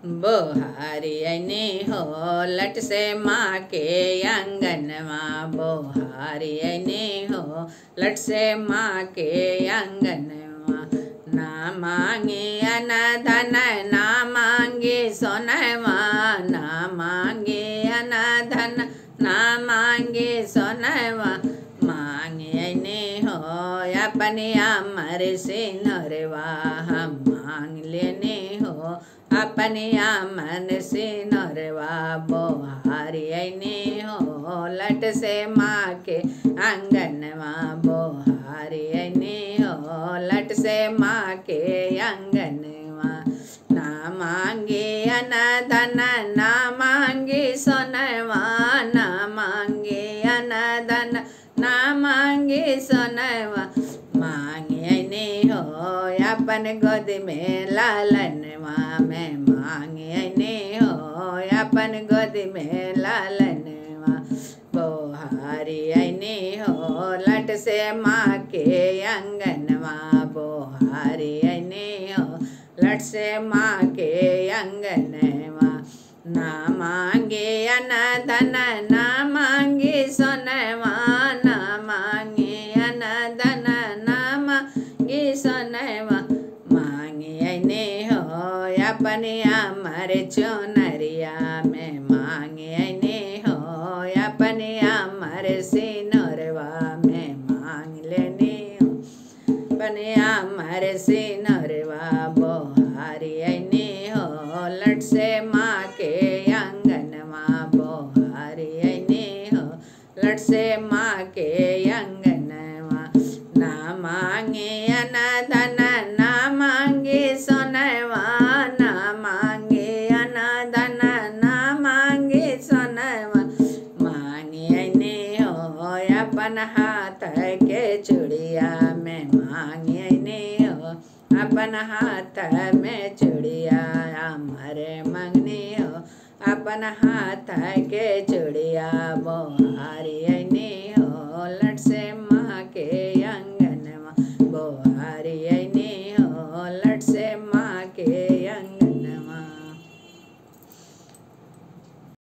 बोहारी अने हो लट से माँ के आंगनवा। बोहारी अने हो लट से माँ के आंगनवा। ना मांगे अन धन ना मांगे सोनवा। ना मांगे अन धन ना मांगे सोनवा। मांगे अने हो अपने अमर सिनरवा। हम मांग लेने हो अपने अमन सिनरवा। बोहारी अने हो लट से माँ के आंगनवा। बोहारी अने हो लट से माँ के आंगनवा। ना मांगे अन धन ना मांगे सोनवा। ना मांगे अन धन ना मांगे सोनवा। मांगे अने हो अपन गोद में लालनवा। मैं मांगे अने हो अपन गोद में लालनवा। बोहारी अने हो लट से माँ के आंगनवा। बोहारी अने हो लट से माँ के आंगनवा। ना मांगे अन धन ना मांगे सोनवा। ना मांगे अन धन ना मांगे सोनवा। मांगे अने हो अपने अमर चुनरिया। मैं मांगे अने हो अपने अमर सिनरवा। मैं मांग लेने हो अपने अमर सिनरवा। बोहारी अने हो लट से माँ के आंगनवा। बोहारी अने हो लट से माँ के आंगनवा। ना मांगे अन धन ना मांगे सोनवा। ना मांगे अन धन ना मांगे सोनवा। मांगे अने हो अपन हाथ के चूड़िया। मैं मांगे अने हो अपन हाथ में चूड़िया। हमारे मांगने हो अपन हाथ के चूड़िया। बोहारी अने